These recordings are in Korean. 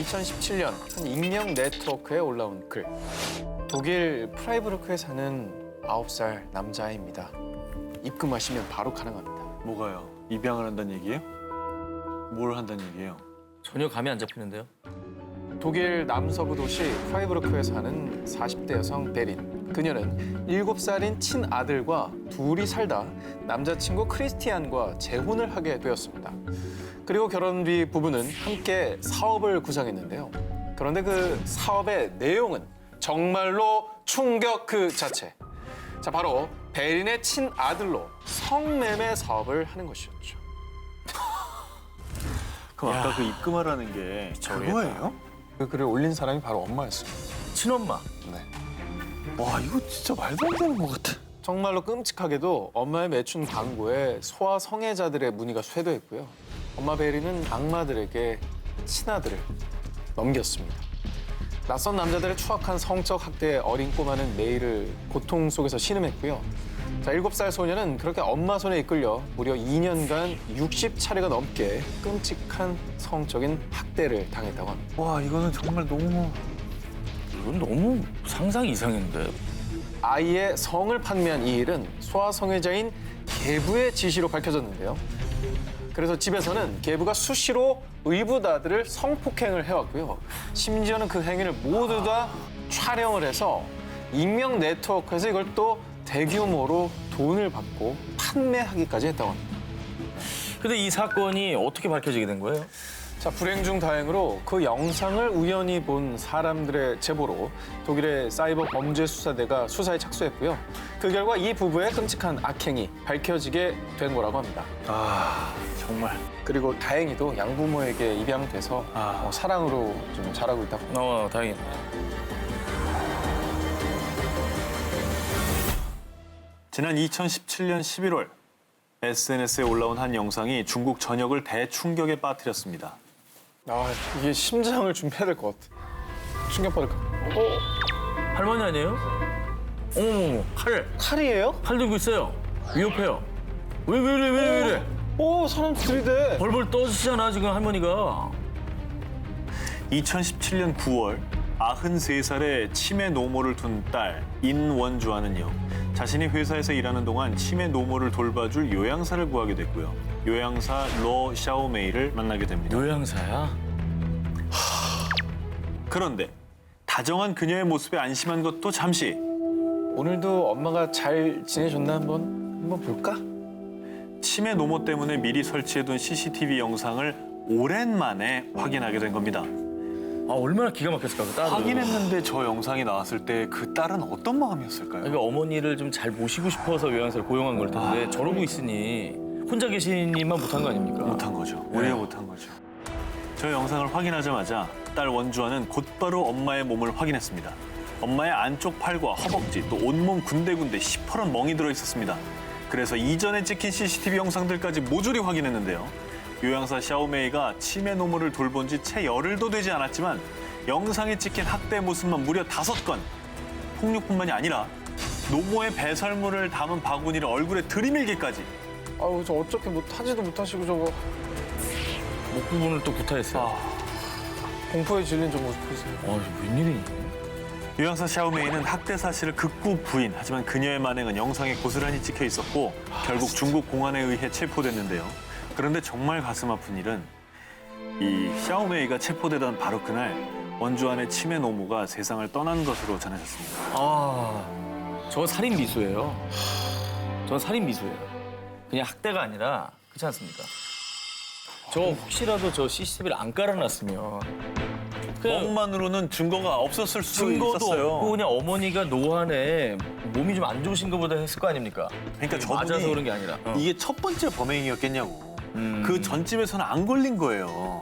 2017년 한 익명 네트워크에 올라온 글. 독일 프라이부르크에 사는 9살 남자아이입니다. 입금하시면 바로 가능합니다. 뭐가요? 입양을 한다는 얘기예요? 뭘 한다는 얘기예요? 전혀 감이 안 잡히는데요. 독일 남서부 도시 프라이부르크에 사는 40대 여성 베린. 그녀는 7살인 친아들과 둘이 살다 남자친구 크리스티안과 재혼을 하게 되었습니다. 그리고 결혼 뒤 부부는 함께 사업을 구상했는데요. 그런데 그 사업의 내용은 정말로 충격 그 자체. 자, 바로 베린의 친아들로 성매매 사업을 하는 것이었죠. 그럼 아까 그 입금하라는 게 그거예요? 그 글을 올린 사람이 바로 엄마였습니다. 친엄마. 네. 와, 이거 진짜 말도 안 되는 것 같아. 정말로 끔찍하게도 엄마의 매춘 광고에 소아 성애자들의 문의가 쇄도했고요. 엄마 베리는 악마들에게 친아들을 넘겼습니다. 낯선 남자들의 추악한 성적 학대에 어린 꼬마는 매일을 고통 속에서 신음했고요. 자, 7살 소녀는 그렇게 엄마 손에 이끌려 무려 2년간 60차례가 넘게 끔찍한 성적인 학대를 당했다고 합니다. 와, 이거는 정말 너무... 이건 너무 상상 이상인데. 아이의 성을 판매한 이 일은 소아 성애자인 계부의 지시로 밝혀졌는데요. 그래서 집에서는 계부가 수시로 의붓아들을 성폭행을 해왔고요. 심지어는 그 행위를 모두 다 촬영을 해서 익명 네트워크에서 이걸 또 대규모로 돈을 받고 판매하기까지 했다고 합니다. 근데 이 사건이 어떻게 밝혀지게 된 거예요? 자, 불행 중 다행으로 그 영상을 우연히 본 사람들의 제보로 독일의 사이버 범죄 수사대가 수사에 착수했고요. 그 결과 이 부부의 끔찍한 악행이 밝혀지게 된 거라고 합니다. 아, 정말. 그리고 다행히도 양부모에게 입양돼서 사랑으로 좀 자라고 있다고. 다행이네. 지난 2017년 11월 SNS에 올라온 한 영상이 중국 전역을 대충격에 빠뜨렸습니다. 아, 이게 심장을 준비해야 될 것 같아. 충격받을 것 같아. 할머니 아니에요? 어머머머, 칼이에요? 칼 들고 있어요. 위협해요. 왜 이래? 오, 사람 들이대. 벌벌 떠지잖아, 지금 할머니가. 2017년 9월 93살의 치매 노모를 둔 딸 인원주아는요. 자신이 회사에서 일하는 동안 치매 노모를 돌봐줄 요양사를 구하게 됐고요. 요양사 로 샤오메이를 만나게 됩니다. 요양사야? 그런데 다정한 그녀의 모습에 안심한 것도 잠시. 오늘도 엄마가 잘 지내셨나 한번 볼까? 치매 노모 때문에 미리 설치해둔 CCTV 영상을 오랜만에 확인하게 된 겁니다. 아, 얼마나 기가 막혔을까, 그 딸은. 확인했는데 저 영상이 나왔을 때 그 딸은 어떤 마음이었을까요? 그러니까 어머니를 좀 잘 모시고 싶어서 요양사를 고용한 걸 텐데 저러고 있으니 혼자 계시니만 못한 거 아닙니까? 못한 거죠. 오히려 못한 거죠. 저 영상을 확인하자마자 딸 원주아는 곧바로 엄마의 몸을 확인했습니다. 엄마의 안쪽 팔과 허벅지 또 온몸 군데군데 시퍼런 멍이 들어 있었습니다. 그래서 이전에 찍힌 CCTV 영상들까지 모조리 확인했는데요. 요양사 샤오메이가 치매 노모를 돌본 지 채 열흘도 되지 않았지만 영상에 찍힌 학대 모습만 무려 5건. 폭력뿐만이 아니라 노모의 배설물을 담은 바구니를 얼굴에 들이밀기까지. 아우, 저 어떻게 하지도 못하시고 저거. 목 부분을 또 구타했어요. 공포에 질린 저 모습 보세요. 이게 웬일이니? 요양사 샤오메이는 학대 사실을 극구 부인. 하지만 그녀의 만행은 영상에 고스란히 찍혀 있었고 결국 중국 공안에 의해 체포됐는데요. 그런데 정말 가슴 아픈 일은 이 샤오메이가 체포되던 바로 그날 원주안의 치매 노모가 세상을 떠난 것으로 전해졌습니다. 저 살인 미수예요. 저 살인 미수예요. 그냥 학대가 아니라 그렇지 않습니까? 저 혹시라도 저 CCTV를 안 깔아놨으면 그냥 멍만으로는 증거가 없었을 수도 증거도 있었어요. 없고 그냥 어머니가 노안에 몸이 좀 안 좋으신 것보다 했을 거 아닙니까? 그러니까 저분이 맞아서 그런 게 아니라. 이게 첫 번째 범행이었겠냐고. 그 전집에서는 안 걸린 거예요.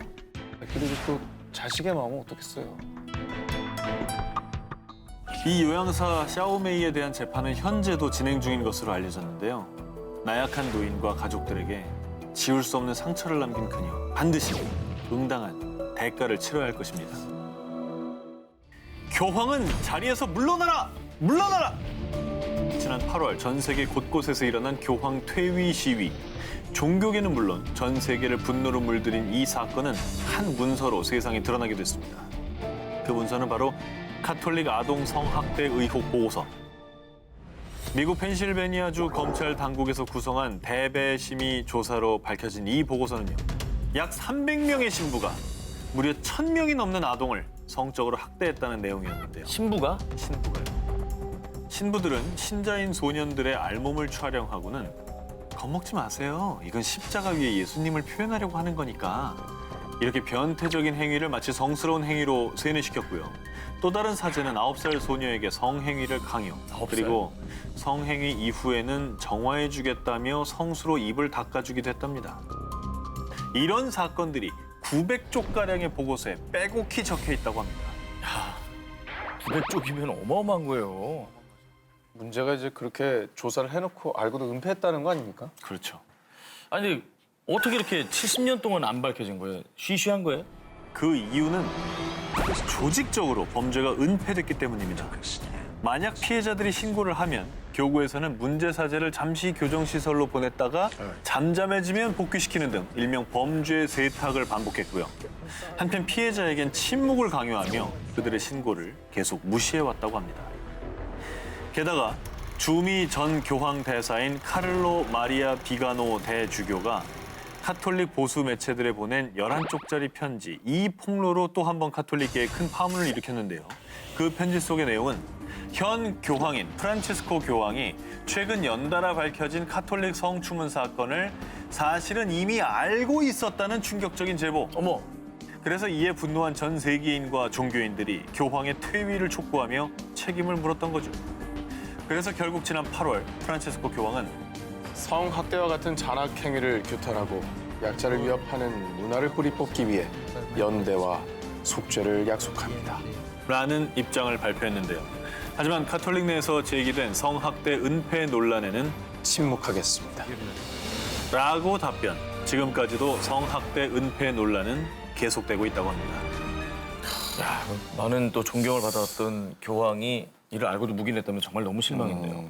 그리고 또 자식의 마음은 어떻겠어요? 이 요양사 샤오메이에 대한 재판은 현재도 진행 중인 것으로 알려졌는데요. 나약한 노인과 가족들에게 지울 수 없는 상처를 남긴 그녀. 반드시 응당한 대가를 치러야 할 것입니다. 교황은 자리에서 물러나라! 물러나라! 지난 8월 전 세계 곳곳에서 일어난 교황 퇴위 시위. 종교계는 물론 전 세계를 분노로 물들인 이 사건은 한 문서로 세상에 드러나게 됐습니다. 그 문서는 바로 카톨릭 아동 성학대 의혹 보고서. 미국 펜실베니아주 검찰 당국에서 구성한 대배 심의 조사로 밝혀진 이 보고서는요. 약 300명의 신부가 무려 1000명이 넘는 아동을 성적으로 학대했다는 내용이었는데요. 신부가? 신부가요. 신부들은 신자인 소년들의 알몸을 촬영하고는 겁먹지 마세요. 이건 십자가 위에 예수님을 표현하려고 하는 거니까. 이렇게 변태적인 행위를 마치 성스러운 행위로 세뇌시켰고요. 또 다른 사제는 9살 소녀에게 성행위를 강요. 9살? 그리고 성행위 이후에는 정화해주겠다며 성수로 입을 닦아주기도 했답니다. 이런 사건들이 900쪽가량의 보고서에 빼곡히 적혀 있다고 합니다. 900쪽이면 어마어마한 거예요. 문제가 이제 그렇게 조사를 해놓고 알고도 은폐했다는 거 아닙니까? 그렇죠. 아니 근데 어떻게 이렇게 70년 동안 안 밝혀진 거예요? 쉬쉬한 거예요? 그 이유는 조직적으로 범죄가 은폐됐기 때문입니다. 만약 피해자들이 신고를 하면 교구에서는 문제 사제를 잠시 교정시설로 보냈다가 잠잠해지면 복귀시키는 등 일명 범죄 세탁을 반복했고요. 한편 피해자에겐 침묵을 강요하며 그들의 신고를 계속 무시해왔다고 합니다. 게다가 주미 전 교황 대사인 카를로 마리아 비가노 대주교가 카톨릭 보수 매체들에 보낸 11쪽짜리 편지, 이 폭로로 또 한 번 카톨릭계에 큰 파문을 일으켰는데요. 그 편지 속의 내용은 현 교황인 프란치스코 교황이 최근 연달아 밝혀진 카톨릭 성추문 사건을 사실은 이미 알고 있었다는 충격적인 제보. 어머, 그래서 이에 분노한 전 세계인과 종교인들이 교황의 퇴위를 촉구하며 책임을 물었던 거죠. 그래서 결국 지난 8월 프란치스코 교황은 성학대와 같은 잔악 행위를 규탄하고 약자를 위협하는 문화를 뿌리 뽑기 위해 연대와 속죄를 약속합니다. 라는 입장을 발표했는데요. 하지만 카톨릭 내에서 제기된 성학대 은폐 논란에는 침묵하겠습니다. 라고 답변. 지금까지도 성학대 은폐 논란은 계속되고 있다고 합니다. 야, 나는 또 존경을 받았던 교황이 이를 알고도 묵인했다면 정말 너무 실망인데요.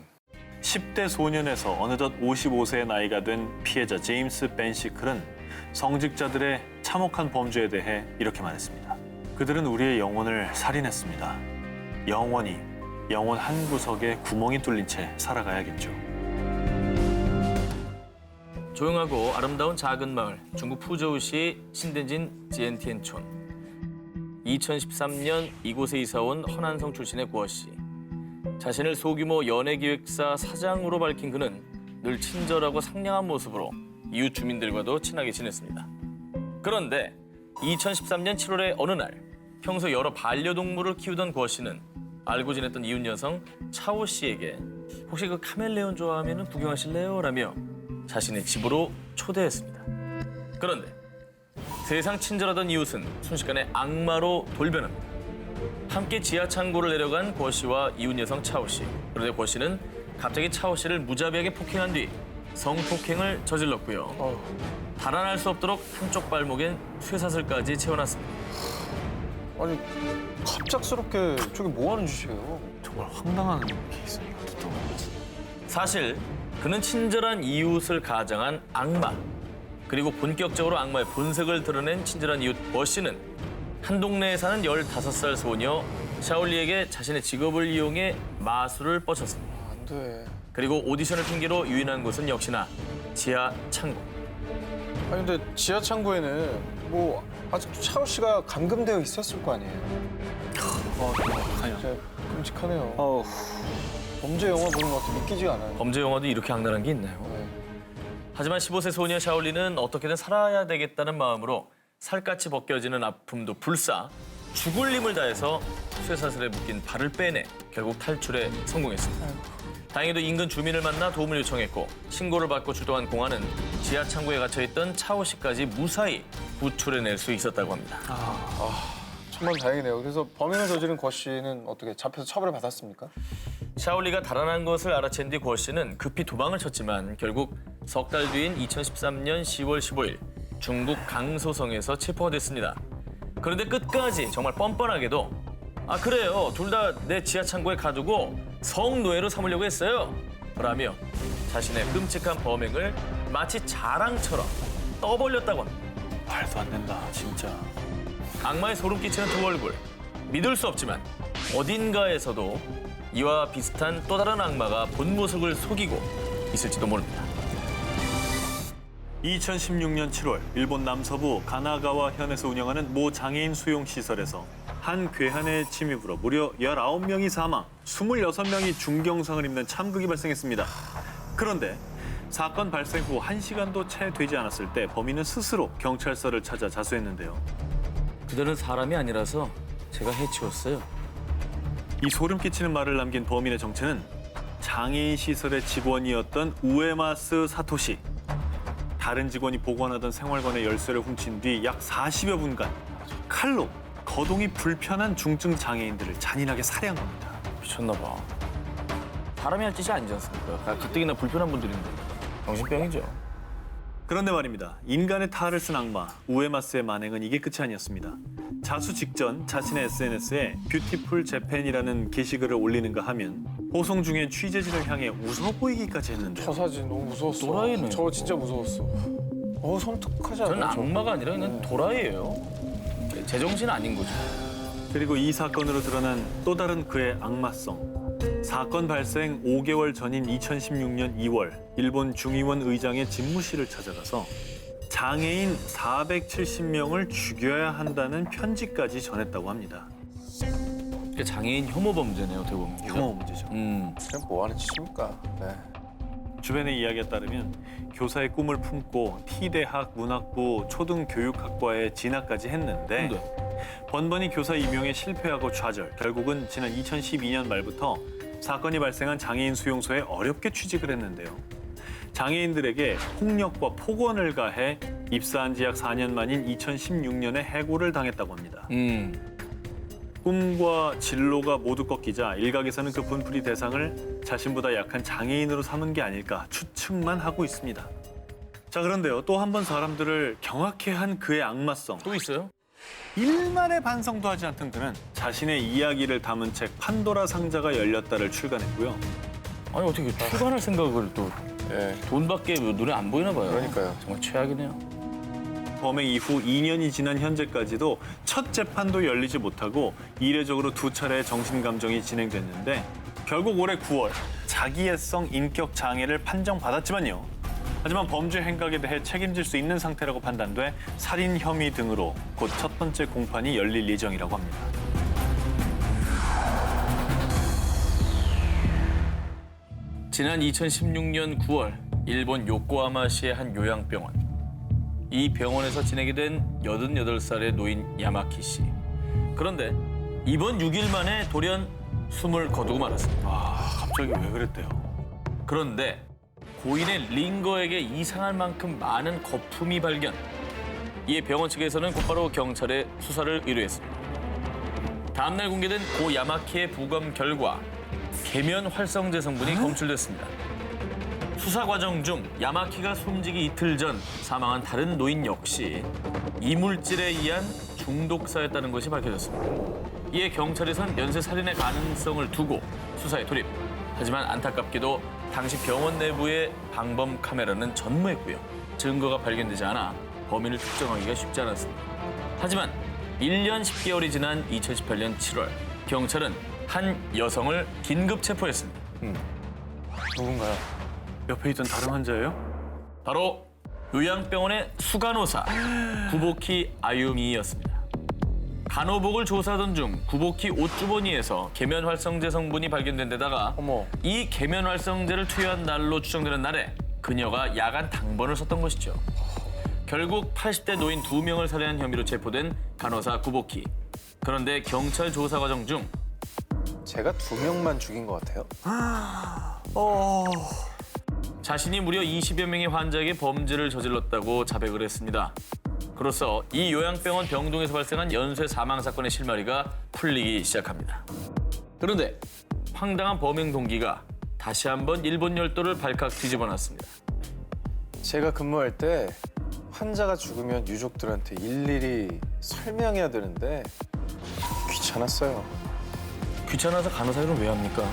10대 소년에서 어느덧 55세의 나이가 된 피해자 제임스 벤시클은 성직자들의 참혹한 범죄에 대해 이렇게 말했습니다. 그들은 우리의 영혼을 살인했습니다. 영원히 영혼 한 구석에 구멍이 뚫린 채 살아가야겠죠. 조용하고 아름다운 작은 마을 중국 푸저우시 신덴진 지엔티엔촌. 2013년 이곳에 이사온 허난성 출신의 구어 씨. 자신을 소규모 연예기획사 사장으로 밝힌 그는 늘 친절하고 상냥한 모습으로 이웃 주민들과도 친하게 지냈습니다. 그런데 2013년 7월의 어느 날 평소 여러 반려동물을 키우던 구어 씨는 알고 지냈던 이웃 여성 차오 씨에게 혹시 그 카멜레온 좋아하면 구경하실래요? 라며 자신의 집으로 초대했습니다. 그런데 세상 친절하던 이웃은 순식간에 악마로 돌변합니다. 함께 지하 창고를 내려간 고 씨와 이웃 여성 차오 씨. 그런데 고 씨는 갑자기 차오 씨를 무자비하게 폭행한 뒤 성폭행을 저질렀고요. 달아날 수 없도록 한쪽 발목엔 쇠사슬까지 채워놨습니다. 아니 갑작스럽게 저게 뭐 하는 짓이에요? 정말 황당한 케이스입니다. 사실 그는 친절한 이웃을 가장한 악마. 그리고 본격적으로 악마의 본색을 드러낸 친절한 이웃 고 씨는 한 동네에 사는 15살 소녀 샤올리에게 자신의 직업을 이용해 마술을 뻗쳤습니다. 안 돼. 그리고 오디션을 핑계로 유인한 곳은 역시나 지하 창고. 아니 근데 지하 창고에는 뭐 아직도 차오 씨가 감금되어 있었을 거 아니에요? 진짜 끔찍하네요. 범죄 영화 보는 것 같아 믿기지가 않아요. 범죄 영화도 이렇게 악랄한 게 있나요? 네. 하지만 15세 소녀 샤올리는 어떻게든 살아야 되겠다는 마음으로 살갗이 벗겨지는 아픔도 불사 죽을 힘을 다해서 쇠사슬에 묶인 발을 빼내 결국 탈출에 성공했습니다. 다행히도 인근 주민을 만나 도움을 요청했고 신고를 받고 출동한 공안은 지하 창고에 갇혀있던 차오 씨까지 무사히 구출해낼 수 있었다고 합니다. 정말 다행이네요. 그래서 범행을 저지른 고 씨는 어떻게 잡혀서 처벌을 받았습니까? 샤올리가 달아난 것을 알아챈 뒤 고 씨는 급히 도망을 쳤지만 결국 석 달 뒤인 2013년 10월 15일 중국 강소성에서 체포가 됐습니다. 그런데 끝까지 정말 뻔뻔하게도 아 그래요. 둘 다 내 지하 창고에 가두고 성노예로 삼으려고 했어요. 라며 자신의 끔찍한 범행을 마치 자랑처럼 떠벌렸다고 합니다. 말도 안 된다, 진짜. 악마의 소름 끼치는 두 얼굴. 믿을 수 없지만 어딘가에서도 이와 비슷한 또 다른 악마가 본 모습을 속이고 있을지도 모릅니다. 2016년 7월 일본 남서부 가나가와 현에서 운영하는 모 장애인 수용시설에서 한 괴한의 침입으로 무려 19명이 사망, 26명이 중경상을 입는 참극이 발생했습니다. 그런데 사건 발생 후 1시간도 채 되지 않았을 때 범인은 스스로 경찰서를 찾아 자수했는데요. 그들은 사람이 아니라서 제가 해치웠어요. 이 소름 끼치는 말을 남긴 범인의 정체는 장애인 시설의 직원이었던 우에마스 사토시. 다른 직원이 보관하던 생활관의 열쇠를 훔친 뒤 약 40여 분간 칼로 거동이 불편한 중증 장애인들을 잔인하게 살해한 겁니다. 미쳤나 봐. 사람이 할 짓이 아니지 않습니까? 가뜩이나 불편한 분들인데. 정신병이죠. 그런데 말입니다. 인간의 탈을 쓴 악마 우에마스의 만행은 이게 끝이 아니었습니다. 자수 직전 자신의 SNS에 뷰티풀 재팬이라는 게시글을 올리는가 하면 호송 중에 취재진을 향해 웃어 보이기까지 했는데요. 저 사진 너무 무서웠어. 또라이네. 저 진짜 무서웠어. 섬뜩하지 저는 않아요? 악마가 아니라 그냥 도라이예요. 제정신 아닌 거죠. 그리고 이 사건으로 드러난 또 다른 그의 악마성. 사건 발생 5개월 전인 2016년 2월 일본 중의원 의장의 집무실을 찾아가서 장애인 470명을 죽여야 한다는 편지까지 전했다고 합니다. 그러니까 장애인 혐오 범죄네요, 어떻게 보면. 혐오 문제죠. 그냥 뭐 하는 짓입니까? 네. 주변의 이야기에 따르면 교사의 꿈을 품고 T대학 문학부 초등교육학과에 진학까지 했는데 번번이 교사 임용에 실패하고 좌절. 결국은 지난 2012년 말부터 사건이 발생한 장애인 수용소에 어렵게 취직을 했는데요. 장애인들에게 폭력과 폭언을 가해 입사한 지 약 4년 만인 2016년에 해고를 당했다고 합니다. 꿈과 진로가 모두 꺾이자 일각에서는 그 분풀이 대상을 자신보다 약한 장애인으로 삼은 게 아닐까 추측만 하고 있습니다. 자, 그런데요. 또 한 번 사람들을 경악해 한 그의 악마성. 또 있어요? 일말의 반성도 하지 않던 그는 자신의 이야기를 담은 책 판도라 상자가 열렸다를 출간했고요. 아니 어떻게 출간할 생각을 또 예. 돈밖에 눈에 안 보이나 봐요. 그러니까요. 정말 최악이네요. 범행 이후 2년이 지난 현재까지도 첫 재판도 열리지 못하고 이례적으로 2차례의 정신감정이 진행됐는데 결국 올해 9월 자기애성 인격 장애를 판정받았지만요. 하지만 범죄 행각에 대해 책임질 수 있는 상태라고 판단돼 살인 혐의 등으로 곧 첫 번째 공판이 열릴 예정이라고 합니다. 지난 2016년 9월 일본 요코하마시의 한 요양병원. 이 병원에서 지내게 된 88살의 노인 야마키 씨. 그런데 이번 6일 만에 돌연 숨을 거두고 말았습니다. 갑자기 왜 그랬대요? 그런데 고인의 링거에게 이상할 만큼 많은 거품이 발견. 이에 병원 측에서는 곧바로 경찰에 수사를 의뢰했습니다. 다음 날 공개된 고 야마키의 부검 결과 계면 활성제 성분이 검출됐습니다. 수사 과정 중 야마키가 숨지기 이틀 전 사망한 다른 노인 역시 이물질에 의한 중독사였다는 것이 밝혀졌습니다. 이에 경찰에선 연쇄 살인의 가능성을 두고 수사에 돌입. 하지만 안타깝게도 당시 병원 내부의 방범 카메라는 전무했고요. 증거가 발견되지 않아 범인을 특정하기가 쉽지 않았습니다. 하지만 1년 10개월이 지난 2018년 7월 경찰은 한 여성을 긴급 체포했습니다. 누군가요? 옆에 있던 다른 환자예요? 바로 요양병원의 수간호사 구보키 아유미였습니다. 간호복을 조사하던 중 구보키 옷주머니에서 계면활성제 성분이 발견된 데다가 어머. 이 계면활성제를 투여한 날로 추정되는 날에 그녀가 야간 당번을 썼던 것이죠. 결국 80대 노인 2명을 살해한 혐의로 체포된 간호사 구보키. 그런데 경찰 조사 과정 중 제가 2명만 죽인 것 같아요. 자신이 무려 20여 명의 환자에게 범죄를 저질렀다고 자백을 했습니다. 그로써 이 요양병원 병동에서 발생한 연쇄 사망 사건의 실마리가 풀리기 시작합니다. 그런데 황당한 범행 동기가 다시 한번 일본 열도를 발칵 뒤집어놨습니다. 제가 근무할 때 환자가 죽으면 유족들한테 일일이 설명해야 되는데 귀찮았어요. 귀찮아서 간호사 일은 왜 합니까?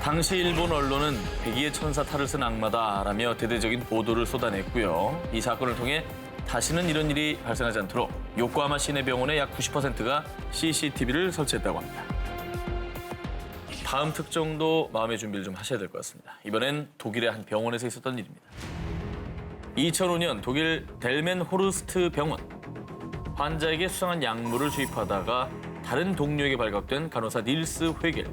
당시 일본 언론은 백의의 천사 탈을 쓴 악마다라며 대대적인 보도를 쏟아냈고요. 이 사건을 통해 다시는 이런 일이 발생하지 않도록 요코하마 시내 병원의 약 90%가 CCTV를 설치했다고 합니다. 다음 특종도 마음의 준비를 좀 하셔야 될 것 같습니다. 이번엔 독일의 한 병원에서 있었던 일입니다. 2005년 독일 델멘 호르스트 병원. 환자에게 수상한 약물을 주입하다가 다른 동료에게 발각된 간호사 닐스 회겔.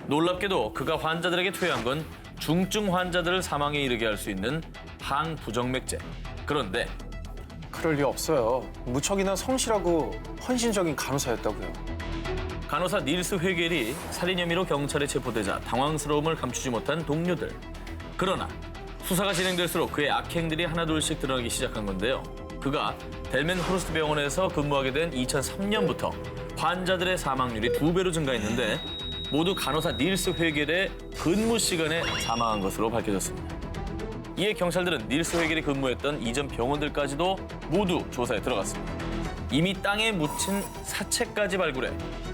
놀랍게도 그가 환자들에게 투여한 건 중증 환자들을 사망에 이르게 할 수 있는 항부정맥제. 그런데 그럴 리 없어요. 무척이나 성실하고 헌신적인 간호사였다고요. 간호사 닐스 회겔이 살인 혐의로 경찰에 체포되자 당황스러움을 감추지 못한 동료들. 그러나 수사가 진행될수록 그의 악행들이 하나둘씩 드러나기 시작한 건데요. 그가 델멘 호르스트 병원에서 근무하게 된 2003년부터 환자들의 사망률이 2배로 증가했는데 모두 간호사 닐스 회겔의 근무 시간에 사망한 것으로 밝혀졌습니다. 이에 경찰들은 닐스 회겔이 근무했던 이전 병원들까지도 모두 조사에 들어갔습니다. 이미 땅에 묻힌 사체까지 발굴해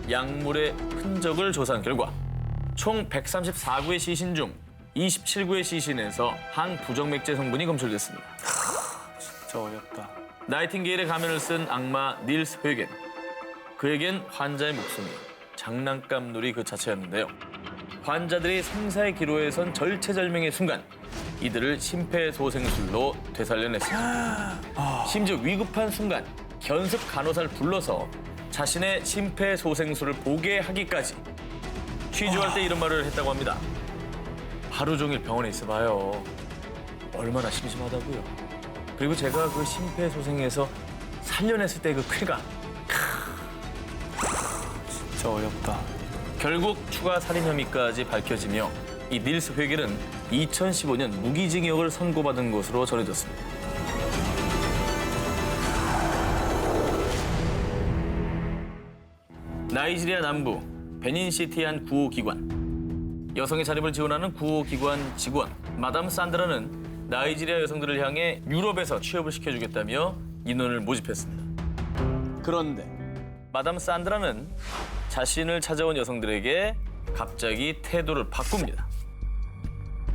약물의 흔적을 조사한 결과 총 134구의 시신 중 27구의 시신에서 항부정맥제 성분이 검출됐습니다. 진짜 어이없다. 나이팅게일의 가면을 쓴 악마 닐스 회겐. 그에겐 환자의 목숨이 장난감놀이 그 자체였는데요. 환자들이 생사의 기로에 선 절체절명의 순간 이들을 심폐소생술로 되살려냈습니다. 심지어 위급한 순간 견습 간호사를 불러서 자신의 심폐소생술을 보게 하기까지 취조할 때 이런 말을 했다고 합니다. 하루 종일 병원에 있어봐요. 얼마나 심심하다고요. 그리고 제가 그 심폐소생에서 살려냈을 때 그 쾌감. 진짜 어이없다. 결국 추가 살인 혐의까지 밝혀지며 이 닐스 회겔은 2015년 무기징역을 선고받은 것으로 전해졌습니다. 나이지리아 남부 베닌시티의 한 구호기관. 여성의 자립을 지원하는 구호기관 직원 마담 산드라는 나이지리아 여성들을 향해 유럽에서 취업을 시켜주겠다며 인원을 모집했습니다. 그런데 마담 산드라는 자신을 찾아온 여성들에게 갑자기 태도를 바꿉니다.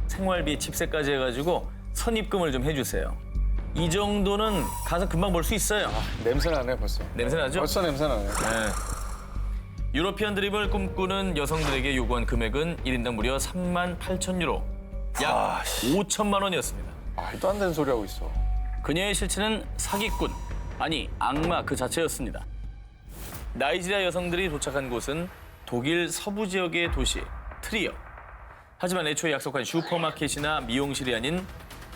생활비 집세까지 해가지고 선입금을 좀 해주세요. 이 정도는 가서 금방 벌 수 있어요. 냄새 나네 벌써. 냄새 나죠? 벌써 냄새 나네. 네. 유러피안 드립을 꿈꾸는 여성들에게 요구한 금액은 1인당 무려 38,000유로, 약 5천만 원이었습니다. 말도 안 되는 소리 하고 있어. 그녀의 실체는 사기꾼, 아니 악마 그 자체였습니다. 나이지리아 여성들이 도착한 곳은 독일 서부 지역의 도시 트리어. 하지만 애초에 약속한 슈퍼마켓이나 미용실이 아닌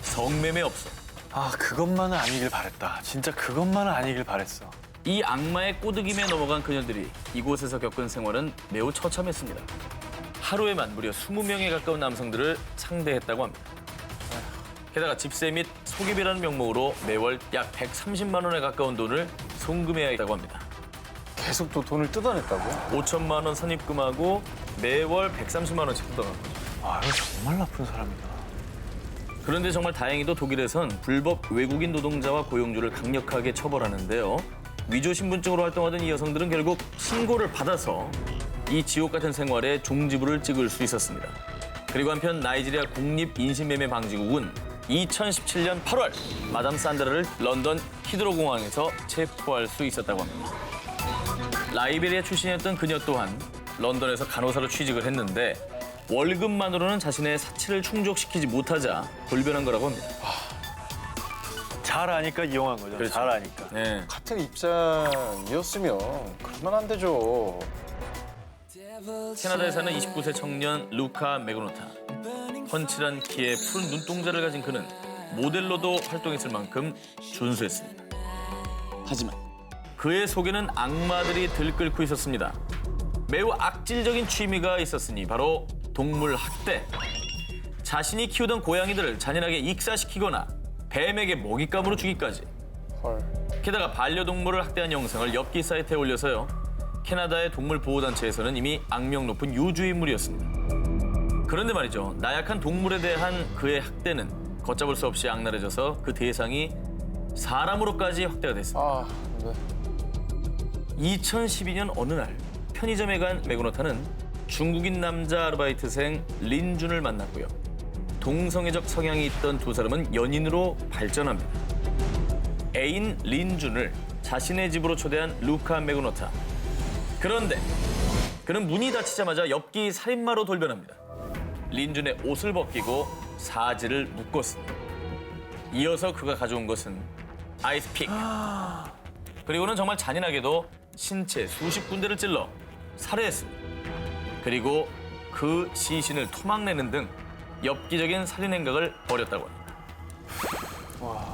성매매업소. 아, 그것만은 아니길 바랬다. 진짜 그것만은 아니길 바랬어. 이 악마의 꼬드김에 넘어간 그녀들이 이곳에서 겪은 생활은 매우 처참했습니다. 하루에만 무려 20명에 가까운 남성들을 상대했다고 합니다. 게다가 집세 및 소개비라는 명목으로 매월 약 130만 원에 가까운 돈을 송금해야 했다고 합니다. 계속 또 돈을 뜯어냈다고? 5천만 원 선입금하고 매월 130만 원씩 뜯어간 거죠. 아, 이거 정말 나쁜 사람이다. 그런데 정말 다행히도 독일에선 불법 외국인 노동자와 고용주를 강력하게 처벌하는데요. 위조 신분증으로 활동하던 이 여성들은 결국 신고를 받아서 이 지옥 같은 생활에 종지부를 찍을 수 있었습니다. 그리고 한편 나이지리아 국립인신매매 방지국은 2017년 8월 마담 산드라를 런던 히드로 공항에서 체포할 수 있었다고 합니다. 라이베리아 출신이었던 그녀 또한 런던에서 간호사로 취직을 했는데 월급만으로는 자신의 사치를 충족시키지 못하자 돌변한 거라고 합니다. 잘 아니까 이용한 거죠. 그렇죠. 잘 아니까. 네. 같은 입장이었으면 그러면 안 되죠. 캐나다에 사는 29세 청년 루카 메그노타. 훤칠한 키에 푸른 눈동자를 가진 그는 모델로도 활동했을 만큼 준수했습니다. 하지만 그의 속에는 악마들이 들끓고 있었습니다. 매우 악질적인 취미가 있었으니 바로 동물 학대. 자신이 키우던 고양이들을 잔인하게 익사시키거나 뱀에게 먹잇감으로 주기까지. 헐. 게다가 반려동물을 학대한 영상을 엽기 사이트에 올려서요. 캐나다의 동물 보호단체에서는 이미 악명 높은 유주인물이었습니다. 그런데 말이죠. 나약한 동물에 대한 그의 학대는 걷잡을 수 없이 악랄해져서 그 대상이 사람으로까지 확대가 됐습니다. 아, 네. 2012년 어느 날 편의점에 간 메그노타는 중국인 남자 아르바이트생 린준을 만났고요. 동성애적 성향이 있던 두 사람은 연인으로 발전합니다. 애인 린준을 자신의 집으로 초대한 루카 메그노타. 그런데 그는 문이 닫히자마자 엽기 살인마로 돌변합니다. 린준의 옷을 벗기고 사지를 묶었습니다. 이어서 그가 가져온 것은 아이스픽. 그리고는 정말 잔인하게도 신체 수십 군데를 찔러 살해했습니다. 그리고 그 시신을 토막내는 등 엽기적인 살인 행각을 벌였다고 합니다.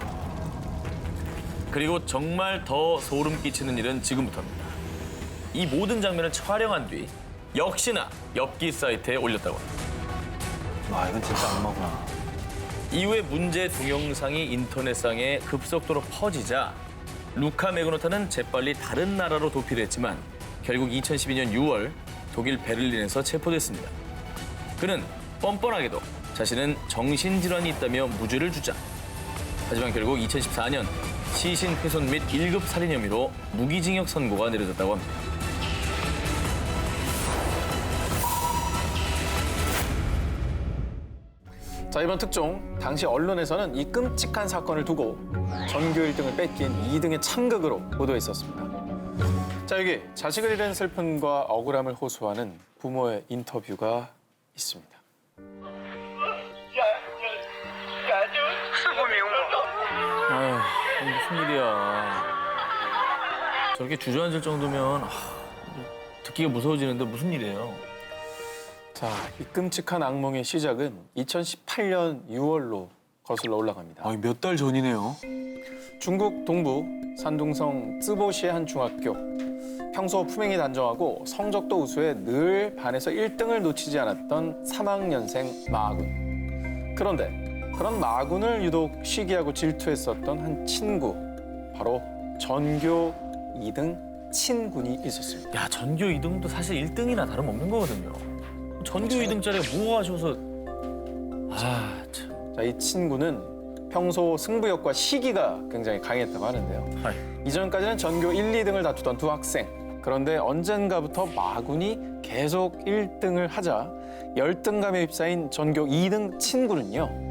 그리고 정말 더 소름 끼치는 일은 지금부터입니다. 이 모든 장면을 촬영한 뒤 역시나 엽기 사이트에 올렸다고 합니다. 와, 이건 진짜 악마구나. 이후에 문제 동영상이 인터넷상에 급속도로 퍼지자 루카 메그노타는 재빨리 다른 나라로 도피를 했지만 결국 2012년 6월 독일 베를린에서 체포됐습니다. 그는 뻔뻔하게도 자신은 정신질환이 있다며 무죄를 주장. 하지만 결국 2014년 시신 훼손 및 1급 살인 혐의로 무기징역 선고가 내려졌다고 합니다. 자, 이번 특종, 당시 언론에서는 이 끔찍한 사건을 두고 전교 1등을 뺏긴 2등의 참극으로 보도했었습니다. 자, 여기 자식을 잃은 슬픔과 억울함을 호소하는 부모의 인터뷰가 있습니다. 是不明白。 아휴, 무슨 일이야. 저렇게 주저앉을 정도면 듣기가 무서워지는데 무슨 일이에요? 자, 이 끔찍한 악몽의 시작은 2018년 6월로 거슬러 올라갑니다. 아, 몇 달 전이네요. 중국 동부 산둥성 쯔보시의 한 중학교. 평소 품행이 단정하고 성적도 우수해 늘 반에서 1등을 놓치지 않았던 3학년생 마군. 그런데 그런 마군을 유독 시기하고 질투했었던 한 친구, 바로 전교 2등 친군이 있었습니다. 야, 전교 2등도 사실 1등이나 다름없는 거거든요. 전교 2등짜리가 뭐가 아쉬워서... 참. 자, 이 친구는 평소 승부욕과 시기가 굉장히 강했다고 하는데요. 아이. 이전까지는 전교 1, 2등을 다투던 두 학생. 그런데 언젠가부터 마군이 계속 1등을 하자 열등감에 휩싸인 전교 2등 친구는요.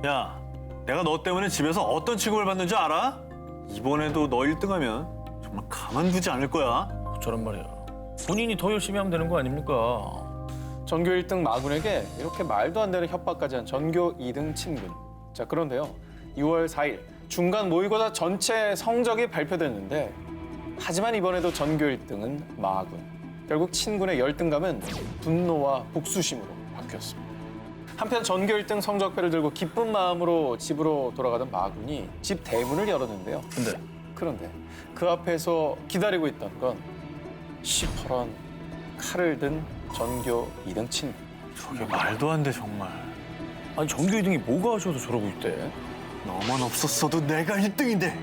야, 내가 너 때문에 집에서 어떤 취급을 받는 줄 알아? 이번에도 너 1등하면 정말 가만두지 않을 거야. 저런 말이야. 본인이 더 열심히 하면 되는 거 아닙니까? 전교 1등 마군에게 이렇게 말도 안 되는 협박까지 한 전교 2등 친군. 자, 그런데요. 6월 4일 중간 모의고사 전체 성적이 발표됐는데 하지만 이번에도 전교 1등은 마군. 결국 친군의 열등감은 분노와 복수심으로 바뀌었습니다. 한편 전교 1등 성적표를 들고 기쁜 마음으로 집으로 돌아가던 마군이 집 대문을 열었는데요. 그런데 그 앞에서 기다리고 있던 건 시퍼런 칼을 든 전교 2등 친구. 저게 말도 안 돼, 정말. 아니, 전교 2등이 뭐가 아쉬워서 저러고 있대? 너만 없었어도 내가 1등인데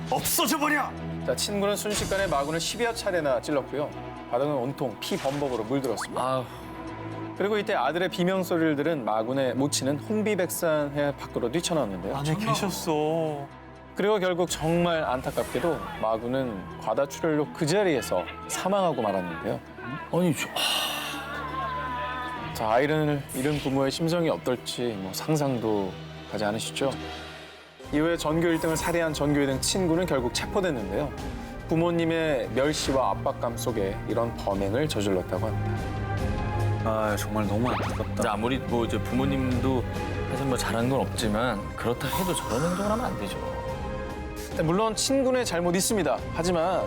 없어져 버려! 자, 친구는 순식간에 마군을 10여 차례나 찔렀고요. 바닥은 온통 피 범벅으로 물들었습니다. 아, 그리고 이때 아들의 비명소리를 들은 마군의 모친은 혼비백산해 밖으로 뛰쳐나왔는데요. 안에 계셨어. 그리고 결국 정말 안타깝게도 마군은 과다출혈로 그 자리에서 사망하고 말았는데요. 아니, 자, 아이를 잃은 부모의 심정이 어떨지 상상도 가지 않으시죠? 이후에 전교 1등을 살해한 전교 2등 친구는 결국 체포됐는데요. 부모님의 멸시와 압박감 속에 이런 범행을 저질렀다고 합니다. 아, 정말 너무 안타깝다. 아무리 이제 부모님도 사실 잘한 건 없지만 그렇다 해도 저런 행동을 하면 안 되죠. 물론 친군의 잘못 있습니다. 하지만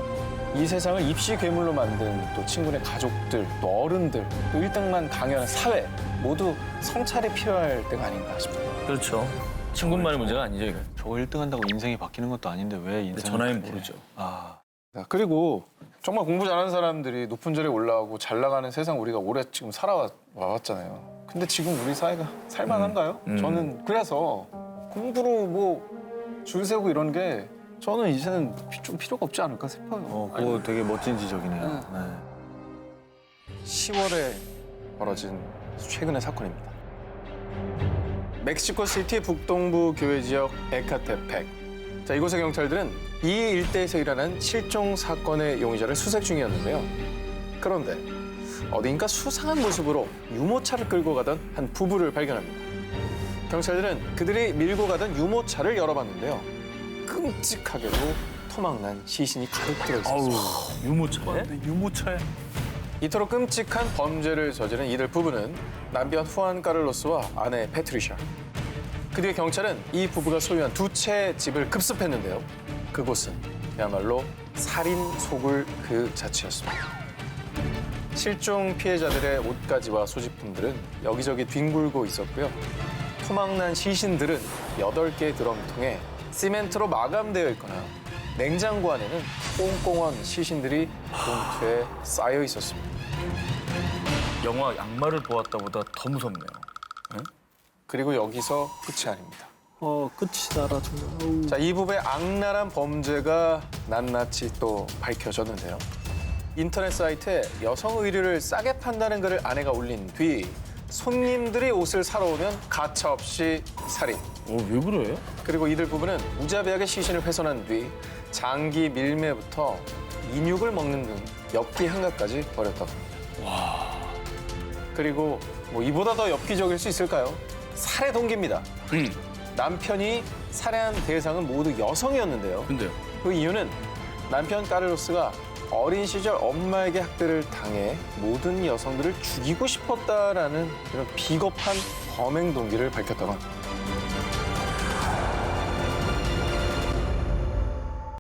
이 세상을 입시 괴물로 만든 또 친군의 가족들, 또 어른들, 또 1등만 강요하는 사회 모두 성찰이 필요할 때가 아닌가 싶습니다. 그렇죠. 친구만의 문제가 아니죠, 이건. 저거 1등 한다고 인생이 바뀌는 것도 아닌데 왜 근데 인생을 전화는 그렇게- 모르죠. 아, 자, 그리고 정말 공부 잘하는 사람들이 높은 자리에 올라가고 잘 나가는 세상 우리가 오래 지금 살아왔잖아요. 근데 지금 우리 사회가 살만한가요? 저는 그래서 공부로 줄 세우고 이런 게 저는 이제는 좀 필요가 없지 않을까 싶어요. 그거 되게 멋진 지적이네요. 네. 10월에 벌어진 최근의 사건입니다. 멕시코시티 북동부 교외 지역 에카테펙. 자, 이곳의 경찰들은 이 일대에서 일어난 실종 사건의 용의자를 수색 중이었는데요. 그런데 어딘가 수상한 모습으로 유모차를 끌고 가던 한 부부를 발견합니다. 경찰들은 그들이 밀고 가던 유모차를 열어봤는데요. 끔찍하게도 토막난 시신이 가득 들어있었습니다. 유모차에? 유모차에 이토록 끔찍한 범죄를 저지른 이들 부부는 남편 후안 카를로스와 아내 패트리샤. 그 뒤에 경찰은 이 부부가 소유한 두 채의 집을 급습했는데요. 그곳은 그야말로 살인 소굴 그 자체였습니다. 실종 피해자들의 옷가지와 소지품들은 여기저기 뒹굴고 있었고요. 토막난 시신들은 8개의 드럼통에 시멘트로 마감되어 있거나 냉장고 안에는 꽁꽁한 시신들이 봉투에 쌓여 있었습니다. 영화 양말을 보았다보다 더 무섭네요. 그리고 여기서 끝이 아닙니다. 끝이 나라 정말. 자, 이 부부의 악랄한 범죄가 낱낱이 또 밝혀졌는데요. 인터넷 사이트에 여성 의류를 싸게 판다는 글을 아내가 올린 뒤 손님들이 옷을 사러 오면 가차없이 살인. 왜 그래? 그리고 이들 부부는 무자비하게 시신을 훼손한 뒤 장기 밀매부터 인육을 먹는 등 엽기 행각까지 벌였다고 합니다. 그리고 뭐 이보다 더 엽기적일 수 있을까요? 살해 동기입니다. 남편이 살해한 대상은 모두 여성이었는데요. 근데요? 그 이유는 남편 카를로스가 어린 시절 엄마에게 학대를 당해 모든 여성들을 죽이고 싶었다라는 이런 비겁한 범행 동기를 밝혔다고 합니다.